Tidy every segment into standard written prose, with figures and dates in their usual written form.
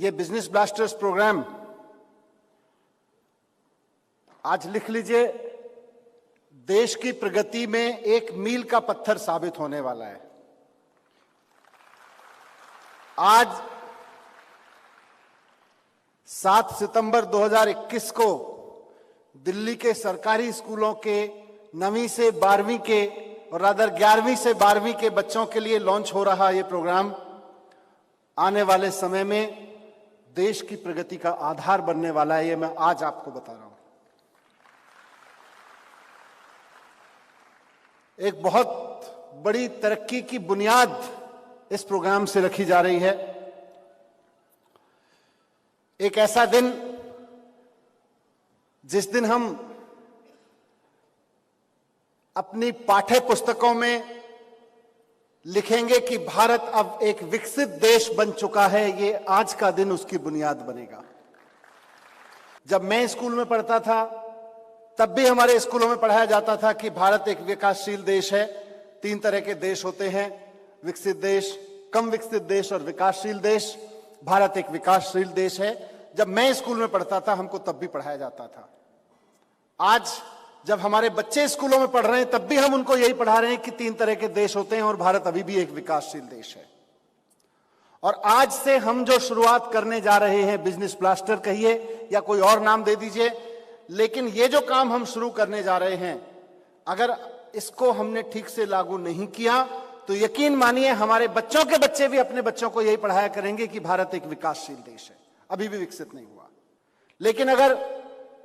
ये business blasters programme आज लिख लीजिए, देश की प्रगति में एक मील का पत्थर साबित होने वाला है। आज 7 सितंबर 2021 को दिल्ली के सरकारी स्कूलों के 9वीं से 12वीं के और रादर 11वीं से 12वीं के बच्चों के लिए लॉन्च हो रहा ये प्रोग्राम आने वाले समय में देश की प्रगति का आधार बनने वाला है। ये मैं आज आपको बता रहा हूं। एक बहुत बड़ी तरक्की की बुनियाद इस प्रोग्राम से रखी जा रही है। एक ऐसा दिन जिस दिन हम अपनी पाठ्य पुस्तकों में लिखेंगे कि भारत अब एक विकसित देश बन चुका है, ये आज का दिन उसकी बुनियाद बनेगा। जब मैं स्कूल में पढ़ता था तब भी हमारे स्कूलों में पढ़ाया जाता था कि भारत एक विकासशील देश है। 3 तरह के देश होते हैं, विकसित देश, कम विकसित देश और विकासशील देश। भारत एक विकासशील देश है। जब मैं स्कूल में पढ़ता था हमको तब भी पढ़ाया जाता था। आज जब हमारे बच्चे स्कूलों में पढ़ रहे हैं तब भी हम उनको यही पढ़ा रहे हैं कि 3 तरह के देश होते हैं और भारत अभी भी एक विकासशील देश है। और आज से हम जो शुरुआत करने जा रहे हैं, बिजनेस ब्लास्टर कहिए या कोई और नाम दे दीजिए, लेकिन ये जो काम हम शुरू करने जा रहे हैं, अगर इसको हमने ठीक से लागू नहीं किया तो यकीन मानिए हमारे बच्चों के बच्चे भी अपने बच्चों को यही पढ़ाया करेंगे कि भारत एक विकासशील देश है, अभी भी विकसित नहीं हुआ। लेकिन अगर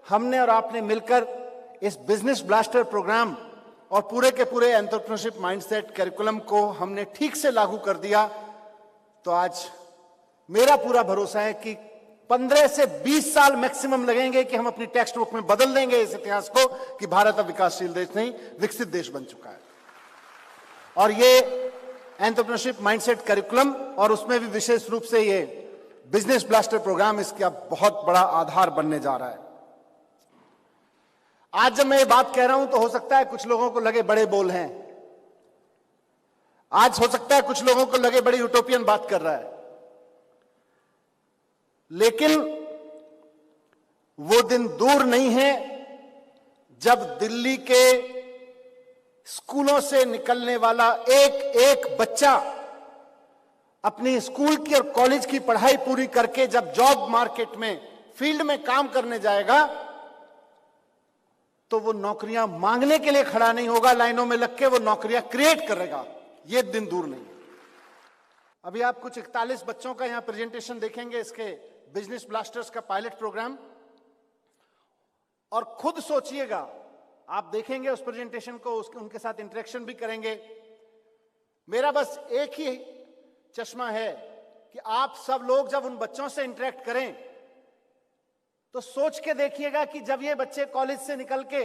हमने और आपने मिलकर इस बिजनेस ब्लास्टर प्रोग्राम और पूरे के पूरे एंटरप्रेन्योरशिप माइंडसेट करिकुलम को हमने ठीक से लागू कर दिया तो आज मेरा पूरा भरोसा है कि 15 से 20 साल मैक्सिमम लगेंगे कि हम अपनी टेक्स्ट बुक में बदल देंगे इस इतिहास को कि भारत अब विकासशील देश नहीं, विकसित देश बन चुका है। और ये एंटरप्रेन्योरशिप माइंडसेट करिकुलम और उसमें भी विशेष रूप से ये बिजनेस ब्लास्टर प्रोग्राम इसका बहुत बड़ा आधार बनने जा रहा है। आज जब मैं ये बात कह रहा हूं तो हो सकता है कुछ लोगों को लगे बड़े बोल हैं, आज हो सकता है कुछ लोगों को लगे बड़ी यूटोपियन बात कर रहा है, लेकिन वो दिन दूर नहीं है जब दिल्ली के स्कूलों से निकलने वाला एक एक बच्चा अपनी स्कूल की और कॉलेज की पढ़ाई पूरी करके जब जॉब मार्केट में, फील्ड में काम करने जाएगा तो वो नौकरियां मांगने के लिए खड़ा नहीं होगा लाइनों में लग के, वो नौकरियां क्रिएट करेगा। ये दिन दूर नहीं है। अभी आप कुछ 41 बच्चों का यहां प्रेजेंटेशन देखेंगे इसके बिजनेस ब्लास्टर्स का पायलट प्रोग्राम, और खुद सोचिएगा, आप देखेंगे उस प्रेजेंटेशन को, उनके साथ इंटरेक्शन भी करेंगे। मेरा बस एक ही चश्मा है कि आप सब लोग जब उन बच्चों से इंटरेक्ट करें तो सोच के देखिएगा कि जब ये बच्चे कॉलेज से निकल के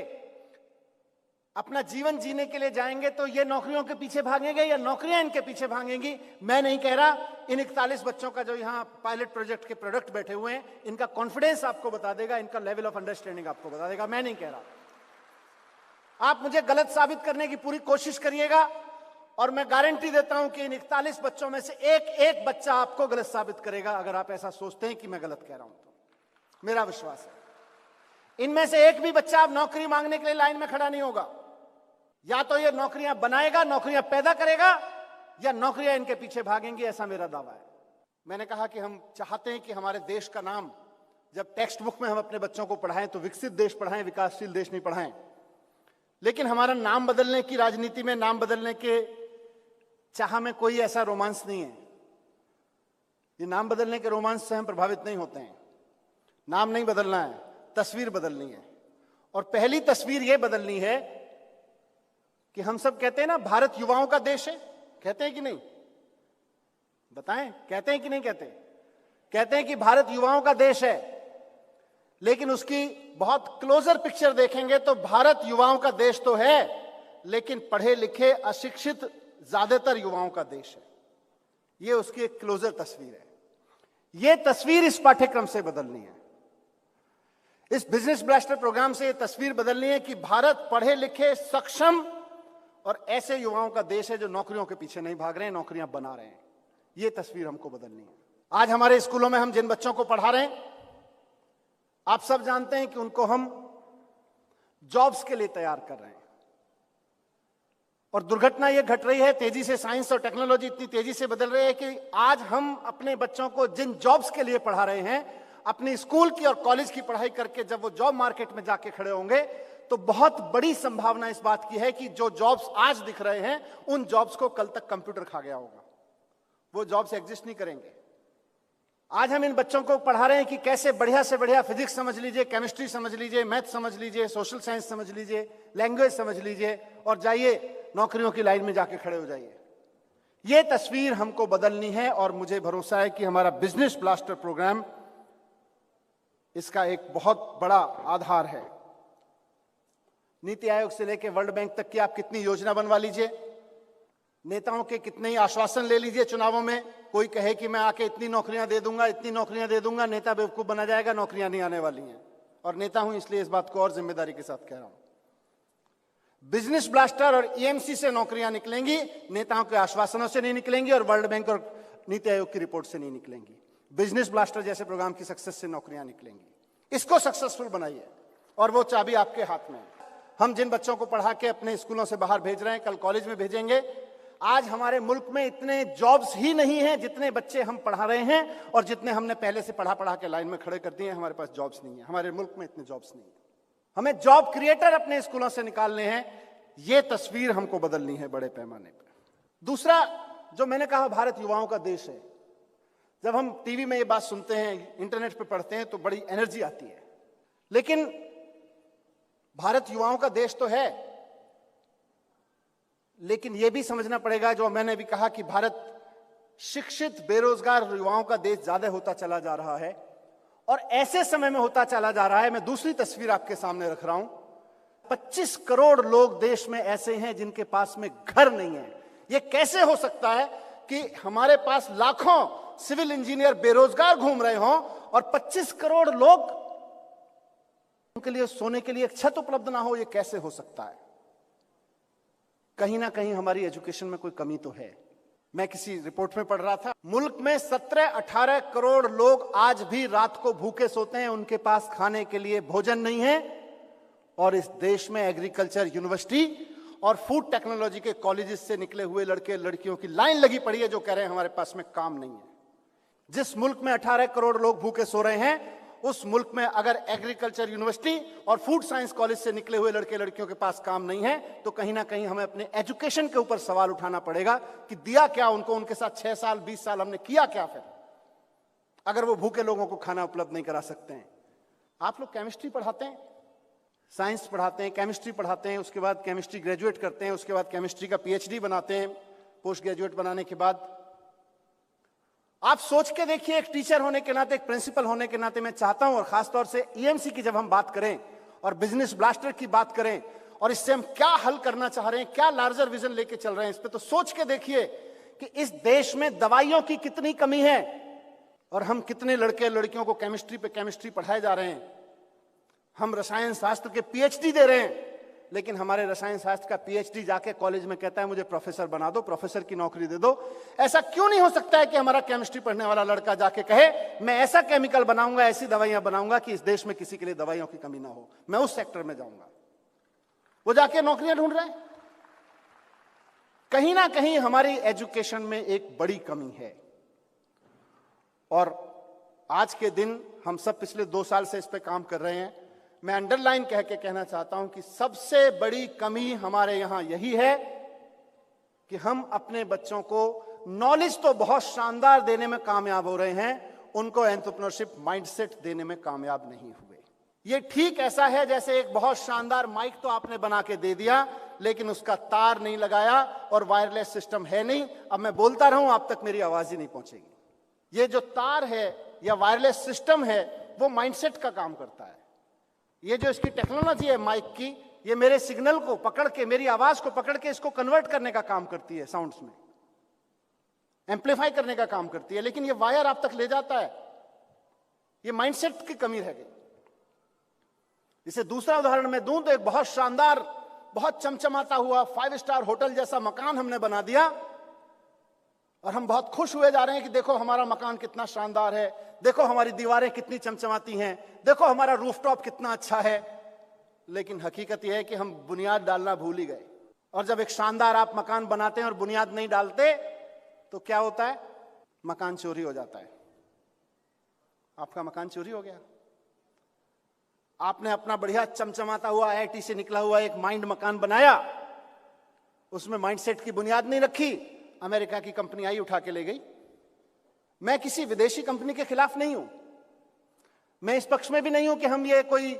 अपना जीवन जीने के लिए जाएंगे तो ये नौकरियों के पीछे भागेंगे या नौकरियां इनके पीछे भागेंगी। मैं नहीं कह रहा, इन 41 बच्चों का जो यहां पायलट प्रोजेक्ट के प्रोडक्ट बैठे हुए हैं, इनका कॉन्फिडेंस आपको बता देगा, इनका लेवल ऑफ अंडरस्टैंडिंग आपको बता देगा। मैं नहीं कह रहा। आप मुझे गलत साबित करने की पूरी कोशिश करिएगा और मैं गारंटी देता हूं कि इन 41 बच्चों में से एक एक बच्चा आपको गलत साबित करेगा अगर आप ऐसा सोचते हैं कि मैं गलत कह रहा हूं। तो मेरा विश्वास है इनमें से एक भी बच्चा अब नौकरी मांगने के लिए लाइन में खड़ा नहीं होगा। या तो ये नौकरियां बनाएगा, नौकरियां पैदा करेगा, या नौकरियां इनके पीछे भागेंगी, ऐसा मेरा दावा है। मैंने कहा कि हम चाहते हैं कि हमारे देश का नाम जब टेक्स्ट बुक में हम अपने बच्चों को पढ़ाएं तो विकसित देश पढ़ाएं, विकासशील देश नहीं पढ़ाएं। लेकिन हमारा नाम बदलने की राजनीति में, नाम बदलने के चाह में कोई ऐसा रोमांस नहीं है। ये नाम बदलने के रोमांस से हम प्रभावित नहीं होते हैं। नाम नहीं बदलना है, तस्वीर बदलनी है। और पहली तस्वीर यह बदलनी है कि हम सब कहते हैं ना भारत युवाओं का देश है, कहते हैं कि नहीं? बताएं, कहते हैं कि नहीं कहते? कहते हैं कि भारत युवाओं का देश है, लेकिन उसकी बहुत क्लोजर पिक्चर देखेंगे तो भारत युवाओं का देश तो है, लेकिन पढ़े लिखे अशिक्षित ज्यादातर युवाओं का देश है। यह उसकी एक क्लोजर तस्वीर है। यह तस्वीर इस पाठ्यक्रम से बदलनी है। इस बिजनेस ब्लास्टर प्रोग्राम से यह तस्वीर बदलनी है कि भारत पढ़े लिखे, सक्षम और ऐसे युवाओं का देश है जो नौकरियों के पीछे नहीं भाग रहे हैं, नौकरियां बना रहे हैं। यह तस्वीर हमको बदलनी है। आज हमारे स्कूलों में हम जिन बच्चों को पढ़ा रहे हैं, आप सब जानते हैं कि उनको हम जॉब्स के लिए तैयार कर रहे हैं। और दुर्घटना यह घट रही है, तेजी से साइंस और टेक्नोलॉजी इतनी तेजी से बदल रही है कि आज हम अपने बच्चों को जिन जॉब्स के लिए पढ़ा रहे हैं, अपनी स्कूल की और कॉलेज की पढ़ाई करके जब वो जॉब मार्केट में जाके खड़े होंगे तो बहुत बड़ी संभावना इस बात की है कि जो जॉब्स आज दिख रहे हैं उन जॉब्स को कल तक कंप्यूटर खा गया होगा, वो जॉब्स एग्जिस्ट नहीं करेंगे। आज हम इन बच्चों को पढ़ा रहे हैं कि कैसे बढ़िया से बढ़िया फिजिक्स समझ लीजिए, केमिस्ट्री समझ लीजिए, मैथ समझ लीजिए, सोशल साइंस समझ लीजिए, लैंग्वेज समझ लीजिए और जाइए नौकरियों की लाइन में जाके खड़े हो जाइए। यह तस्वीर हमको बदलनी है और मुझे भरोसा है कि हमारा बिजनेस ब्लास्टर प्रोग्राम इसका एक बहुत बड़ा आधार है। नीति आयोग से लेकर वर्ल्ड बैंक तक की आप कितनी योजना बनवा लीजिए, नेताओं के कितने ही आश्वासन ले लीजिए चुनावों में, कोई कहे कि मैं आके इतनी नौकरियां दे दूंगा, इतनी नौकरियां दे दूंगा, नेता बेवकूफ बना जाएगा, नौकरियां नहीं आने वाली हैं। और नेता हूं इसलिए इस बात को और जिम्मेदारी के साथ कह रहा हूं। बिजनेस ब्लास्टर और ईएमसी से नौकरियां निकलेंगी, नेताओं के आश्वासनों से नहीं निकलेंगी और वर्ल्ड बैंक और नीति आयोग की रिपोर्ट से नहीं निकलेंगी। बिजनेस ब्लास्टर जैसे प्रोग्राम की सक्सेस से नौकरियां निकलेंगी। इसको सक्सेसफुल बनाइए और वो चाबी आपके हाथ में है। हम जिन बच्चों को पढ़ा के अपने स्कूलों से बाहर भेज रहे हैं, कल कॉलेज में भेजेंगे। आज हमारे मुल्क में इतने जॉब्स ही नहीं हैं जितने बच्चे हम पढ़ा रहे हैं और जितने हमने पहले से पढ़ा के लाइन में खड़े कर दिए हैं। हमारे पास जॉब्स नहीं है, हमारे मुल्क में इतने जॉब्स नहीं है। हमें जॉब क्रिएटर अपने स्कूलों से निकालने हैं। यह तस्वीर हमको बदलनी है बड़े पैमाने पर। दूसरा, जो मैंने कहा, भारत युवाओं का देश है। जब हम टीवी में ये बात सुनते हैं, इंटरनेट पे पढ़ते हैं तो बड़ी एनर्जी आती है, लेकिन भारत युवाओं का देश तो है, लेकिन यह भी समझना पड़ेगा, जो मैंने भी कहा, कि भारत शिक्षित बेरोजगार युवाओं का देश ज्यादा होता चला जा रहा है और ऐसे समय में होता चला जा रहा है। मैं दूसरी तस्वीर आपके सामने रख रहा हूं। 25 करोड़ लोग देश में ऐसे हैं जिनके पास में घर नहीं है। यह कैसे हो सकता है कि हमारे पास लाखों सिविल इंजीनियर बेरोजगार घूम रहे हों और 25 करोड़ लोग उनके लिए सोने के लिए एक छत उपलब्ध ना हो? यह कैसे हो सकता है? कहीं ना कहीं हमारी एजुकेशन में कोई कमी तो है। मैं किसी रिपोर्ट में पढ़ रहा था, मुल्क में 17-18 करोड़ लोग आज भी रात को भूखे सोते हैं, उनके पास खाने के लिए भोजन नहीं है। और इस देश में एग्रीकल्चर यूनिवर्सिटी और फूड टेक्नोलॉजी के कॉलेजेस से निकले हुए लड़के लड़कियों की लाइन लगी पड़ी है, जो कह रहे हैं हमारे पास में काम नहीं है। जिस मुल्क में 18 करोड़ लोग भूखे सो रहे हैं, उस मुल्क में अगर एग्रीकल्चर यूनिवर्सिटी और फूड साइंस कॉलेज से निकले हुए लड़के लड़कियों के पास काम नहीं है, तो कहीं ना कहीं हमें अपने एजुकेशन के ऊपर सवाल उठाना पड़ेगा कि दिया क्या उनको, उनके साथ 6 साल 20 साल हमने किया क्या फिर, अगर वो भूखे लोगों को खाना उपलब्ध नहीं करा सकते हैं। आप लोग केमिस्ट्री पढ़ाते हैं, साइंस पढ़ाते हैं, केमिस्ट्री पढ़ाते हैं, उसके बाद केमिस्ट्री ग्रेजुएट करते हैं, उसके बाद केमिस्ट्री का पीएचडी बनाते हैं। पोस्ट ग्रेजुएट बनाने के बाद आप सोच के देखिए, एक टीचर होने के नाते, एक प्रिंसिपल होने के नाते मैं चाहता हूं, और खासतौर से ईएमसी की जब हम बात करें और बिजनेस ब्लास्टर की बात करें और इससे हम क्या हल करना चाह रहे हैं, क्या लार्जर विजन लेके चल रहे हैं, इस पे तो सोच के देखिए कि इस देश में दवाइयों की कितनी कमी है और हम कितने लड़के लड़कियों को केमिस्ट्री पे केमिस्ट्री पढ़ाए जा रहे हैं। हम रसायन शास्त्र के पीएचडी दे रहे हैं, लेकिन हमारे रसायन शास्त्र का पीएचडी जाके कॉलेज में कहता है मुझे प्रोफेसर बना दो, प्रोफेसर की नौकरी दे दो। ऐसा क्यों नहीं हो सकता है कि हमारा केमिस्ट्री पढ़ने वाला लड़का जाके कहे मैं ऐसा केमिकल बनाऊंगा, ऐसी दवाइयां बनाऊंगा कि इस देश में किसी के लिए दवाइयों की कमी ना हो, मैं उस सेक्टर में जाऊंगा। वो जाके नौकरियां ढूंढ रहे हैं। कहीं ना कहीं हमारी एजुकेशन में एक बड़ी कमी है और आज के दिन हम सब पिछले 2 साल से इस पे काम कर रहे हैं। मैं अंडरलाइन कह के कहना चाहता हूं कि सबसे बड़ी कमी हमारे यहां यही है कि हम अपने बच्चों को नॉलेज तो बहुत शानदार देने में कामयाब हो रहे हैं, उनको एंटरप्रेन्योरशिप माइंडसेट देने में कामयाब नहीं हुए। ये ठीक ऐसा है जैसे एक बहुत शानदार माइक तो आपने बना के दे दिया, लेकिन उसका तार नहीं लगाया और वायरलेस सिस्टम है नहीं। अब मैं बोलता रहूं, आप तक मेरी आवाज ही नहीं पहुंचेगी। ये जो तार है या वायरलेस सिस्टम है, वो माइंडसेट का काम करता है। ये जो इसकी टेक्नोलॉजी है माइक की, ये मेरे सिग्नल को पकड़ के, मेरी आवाज को पकड़ के इसको कन्वर्ट करने का काम करती है, साउंड्स में एम्पलीफाई करने का काम करती है, लेकिन ये वायर आप तक ले जाता है। ये माइंडसेट की कमी रह गई। इसे दूसरा उदाहरण मैं दूं तो एक बहुत शानदार, बहुत चमचमाता हुआ 5 स्टार होटल जैसा मकान हमने बना दिया और हम बहुत खुश हुए जा रहे हैं कि देखो हमारा मकान कितना शानदार है, देखो हमारी दीवारें कितनी चमचमाती हैं, देखो हमारा रूफटॉप कितना अच्छा है। लेकिन हकीकत यह है कि हम बुनियाद डालना भूल ही गए। और जब एक शानदार आप मकान बनाते हैं और बुनियाद नहीं डालते तो क्या होता है? मकान चोरी हो जाता है। आपका मकान चोरी हो गया। आपने अपना बढ़िया चमचमाता हुआ आईआईटी से निकला हुआ एक माइंड मकान बनाया, उसमें माइंडसेट की बुनियाद नहीं रखी, अमेरिका की कंपनी आई उठा के ले गई। मैं किसी विदेशी कंपनी के खिलाफ नहीं हूं, मैं इस पक्ष में भी नहीं हूं कि हम ये कोई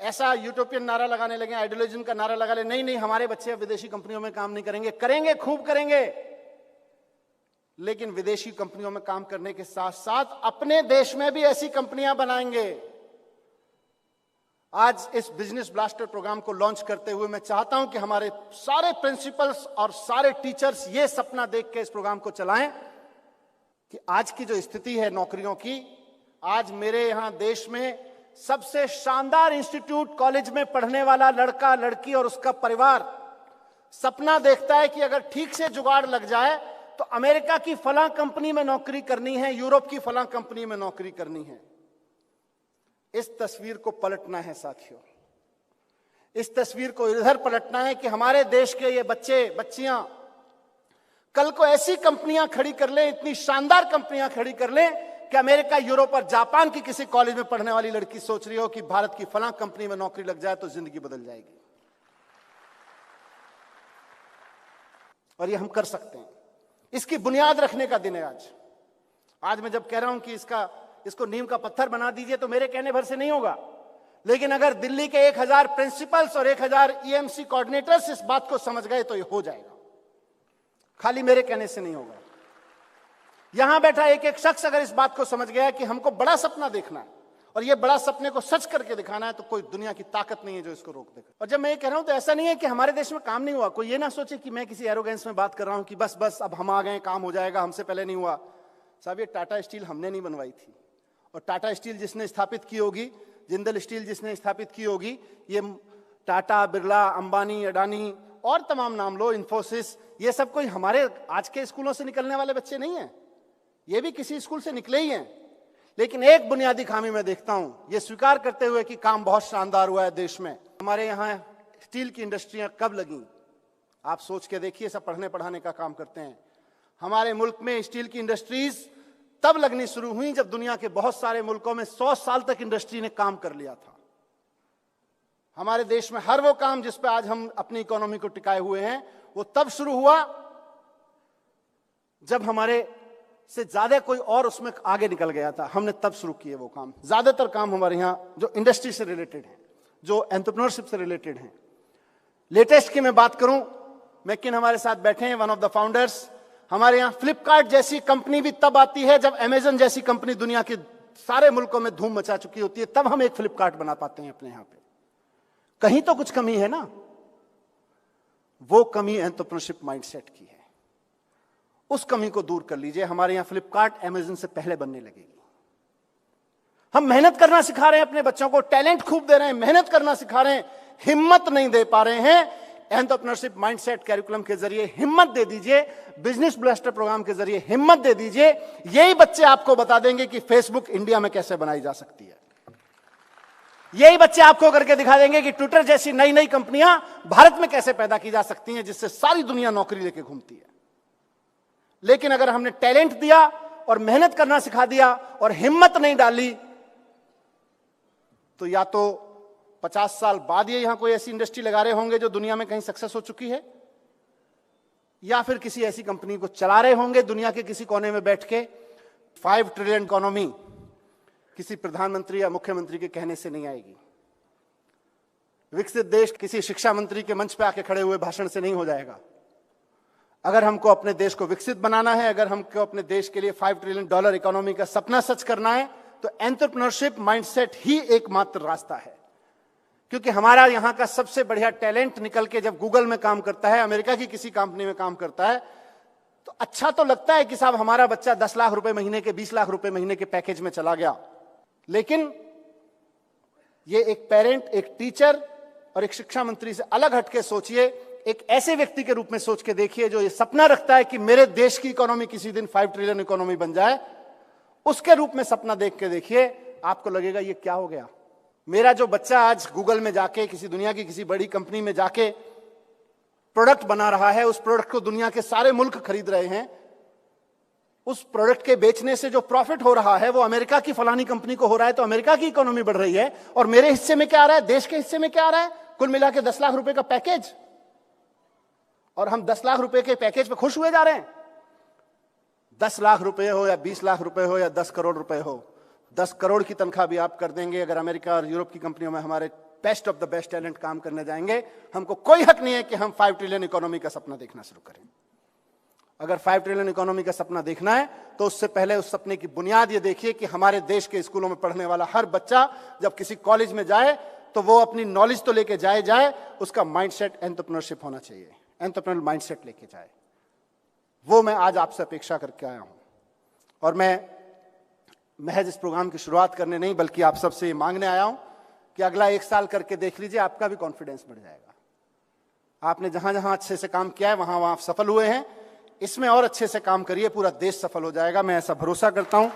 ऐसा यूटोपियन नारा लगाने लगे, आइडियोलॉजी का नारा लगा ले। नहीं, हमारे बच्चे अब विदेशी कंपनियों में काम नहीं करेंगे, करेंगे, खूब करेंगे। लेकिन विदेशी कंपनियों में काम करने के साथ साथ अपने देश में भी ऐसी कंपनियां बनाएंगे। आज इस बिजनेस ब्लास्टर प्रोग्राम को लॉन्च करते हुए मैं चाहता हूं कि हमारे सारे प्रिंसिपल्स और सारे टीचर्स ये सपना देख के इस प्रोग्राम को चलाएं कि आज की जो स्थिति है नौकरियों की, आज मेरे यहां देश में सबसे शानदार इंस्टीट्यूट कॉलेज में पढ़ने वाला लड़का लड़की और उसका परिवार सपना देखता है कि अगर ठीक से जुगाड़ लग जाए तो अमेरिका की फलां कंपनी में नौकरी करनी है, यूरोप की फलां कंपनी में नौकरी करनी है। इस तस्वीर को पलटना है साथियों, इस तस्वीर को इधर पलटना है कि हमारे देश के ये बच्चे बच्चियां कल को ऐसी कंपनियां खड़ी कर लें, इतनी शानदार कंपनियां खड़ी कर लें कि अमेरिका, यूरोप और जापान की किसी कॉलेज में पढ़ने वाली लड़की सोच रही हो कि भारत की फलां कंपनी में नौकरी लग जाए तो जिंदगी बदल जाएगी। और ये हम कर सकते हैं। इसकी बुनियाद रखने का दिन है आज। आज मैं जब कह रहा हूं कि इसको नींव का पत्थर बना दीजिए तो मेरे कहने भर से नहीं होगा, लेकिन अगर दिल्ली के 1000 प्रिंसिपल्स और 1000 ईएमसी कोऑर्डिनेटर्स इस बात को समझ गए तो ये हो जाएगा। खाली मेरे कहने से नहीं होगा। यहां बैठा एक एक शख्स अगर इस बात को समझ गया कि हमको बड़ा सपना देखना है और ये बड़ा सपने को सच करके दिखाना है तो कोई दुनिया की ताकत नहीं है जो इसको रोक देगा। और जब मैं ये कह रहा हूं तो ऐसा नहीं है कि हमारे देश में काम नहीं हुआ। कोई ये ना सोचे कि मैं किसी एरोगेंस में बात कर रहा हूं कि बस अब हम आ गए, काम हो जाएगा, हमसे पहले नहीं हुआ। साहब, ये टाटा स्टील हमने नहीं बनवाई थी, और टाटा स्टील जिसने स्थापित की होगी, जिंदल स्टील जिसने स्थापित की होगी, ये टाटा, बिरला, अंबानी, अडानी और तमाम नाम लो, इन्फोसिस, ये सब कोई हमारे आज के स्कूलों से निकलने वाले बच्चे नहीं हैं। ये भी किसी स्कूल से निकले ही हैं। लेकिन एक बुनियादी खामी मैं देखता हूं, ये स्वीकार करते हुए कि काम बहुत शानदार हुआ है देश में। हमारे यहां स्टील की इंडस्ट्रियां कब लगी? आप सोच के देखिए, सब पढ़ने पढ़ाने का काम करते हैं। हमारे मुल्क में स्टील की इंडस्ट्रीज तब लगनी शुरू हुई जब दुनिया के बहुत सारे मुल्कों में 100 साल तक इंडस्ट्री ने काम कर लिया था। हमारे देश में हर वो काम जिस पे आज हम अपनी इकोनॉमी को टिकाए हुए हैं वो तब शुरू हुआ जब हमारे से ज्यादा कोई और उसमें आगे निकल गया था। हमने तब शुरू किए वो काम। ज्यादातर काम हमारे यहां जो इंडस्ट्री से रिलेटेड है, जो एंटरप्रेन्योरशिप से रिलेटेड है। लेटेस्ट की मैं बात करूं, मैकिन हमारे साथ बैठे हैं, वन ऑफ द फाउंडर्स। हमारे यहां फ्लिपकार्ट जैसी कंपनी भी तब आती है जब अमेजन जैसी कंपनी दुनिया के सारे मुल्कों में धूम मचा चुकी होती है, तब हम एक फ्लिपकार्ट बना पाते हैं अपने यहां पे। कहीं तो कुछ कमी है ना। वो कमी एंटरप्रेन्योरशिप माइंडसेट की है। उस कमी को दूर कर लीजिए। हमारे यहां फ्लिपकार्ट अमेजन से पहले बनने लगेगी। हम मेहनत करना सिखा रहे हैं अपने बच्चों को, टैलेंट खूब दे रहे हैं, मेहनत करना सिखा रहे हैं, हिम्मत नहीं दे पा रहे हैं। एंटरप्रेन्योरशिप माइंडसेट कैरिकुलम के जरिए हिम्मत दे दीजिए, बिजनेस ब्लास्टर प्रोग्राम के जरिए हिम्मत दे दीजिए। यही बच्चे आपको बता देंगे कि फेसबुक इंडिया में कैसे बनाई जा सकती है। यही बच्चे आपको करके दिखा देंगे कि ट्विटर जैसी नई नई कंपनियां भारत में कैसे पैदा की जा सकती हैं, जिससे सारी दुनिया नौकरी लेके घूमती है। लेकिन अगर हमने टैलेंट दिया और मेहनत करना सिखा दिया और हिम्मत नहीं डाली तो या तो 50 साल बाद ये यहां कोई ऐसी इंडस्ट्री लगा रहे होंगे जो दुनिया में कहीं सक्सेस हो चुकी है, या फिर किसी ऐसी कंपनी को चला रहे होंगे दुनिया के किसी कोने में बैठ के। 5 ट्रिलियन इकोनॉमी किसी प्रधानमंत्री या मुख्यमंत्री के कहने से नहीं आएगी। विकसित देश किसी शिक्षा मंत्री के मंच पे आके खड़े हुए भाषण से नहीं हो जाएगा। अगर हमको अपने देश को विकसित बनाना है, अगर हमको अपने देश के लिए $5 ट्रिलियन इकोनॉमी का सपना सच करना है, तो एंटरप्रेन्योरशिप माइंडसेट ही एकमात्र रास्ता है। क्योंकि हमारा यहां का सबसे बढ़िया टैलेंट निकल के जब गूगल में काम करता है, अमेरिका की किसी कंपनी में काम करता है, तो अच्छा तो लगता है कि साहब हमारा बच्चा 10 लाख रुपए महीने के, 20 लाख रुपए महीने के पैकेज में चला गया। लेकिन ये एक पेरेंट, एक टीचर और एक शिक्षा मंत्री से अलग हटके सोचिए, एक ऐसे व्यक्ति के रूप में सोच के देखिए जो ये सपना रखता है कि मेरे देश की इकोनॉमी किसी दिन 5 ट्रिलियन इकोनॉमी बन जाए। उसके रूप में सपना देख के देखिए, आपको लगेगा ये क्या हो गया। मेरा जो बच्चा आज गूगल में जाके किसी दुनिया की किसी बड़ी कंपनी में जाके प्रोडक्ट बना रहा है, उस प्रोडक्ट को दुनिया के सारे मुल्क खरीद रहे हैं, उस प्रोडक्ट के बेचने से जो प्रॉफिट हो रहा है वो अमेरिका की फलानी कंपनी को हो रहा है, तो अमेरिका की इकोनॉमी बढ़ रही है। और मेरे हिस्से में क्या आ रहा है, देश के हिस्से में क्या आ रहा है, कुल मिला के 10 लाख रुपए का पैकेज, और हम 10 लाख रुपए के पैकेज पे खुश हुए जा रहे हैं। 10 लाख रुपए हो या 20 लाख रुपए हो या 10 करोड़ रुपए हो, 10 करोड़ की तनख्वाह भी आप कर देंगे अगर अमेरिका और यूरोप की कंपनियों में हमारे best of the best talent काम करने जाएंगे। हमको कोई हक नहीं है कि हम 5 ट्रिलियन इकोनॉमी का सपना देखना शुरू करें। अगर 5 ट्रिलियन इकोनॉमी का सपना देखना है तो उससे पहले उस सपने की बुनियाद ये देखिए कि हमारे देश के स्कूलों में पढ़ने वाला हर बच्चा जब किसी कॉलेज में जाए तो वो अपनी नॉलेज तो लेके जाए, उसका माइंडसेट एंटरप्रेन्योरशिप होना चाहिए, एंटरप्रेन्योरल माइंडसेट लेके जाए। वो मैं आज आपसे अपेक्षा करके आया हूं। और मैं महज इस प्रोग्राम की शुरुआत करने नहीं बल्कि आप सबसे ये मांगने आया हूं कि अगला 1 साल करके देख लीजिए, आपका भी कॉन्फिडेंस बढ़ जाएगा। आपने जहां जहां अच्छे से काम किया है वहां वहां आप सफल हुए हैं, इसमें और अच्छे से काम करिए, पूरा देश सफल हो जाएगा, मैं ऐसा भरोसा करता हूं।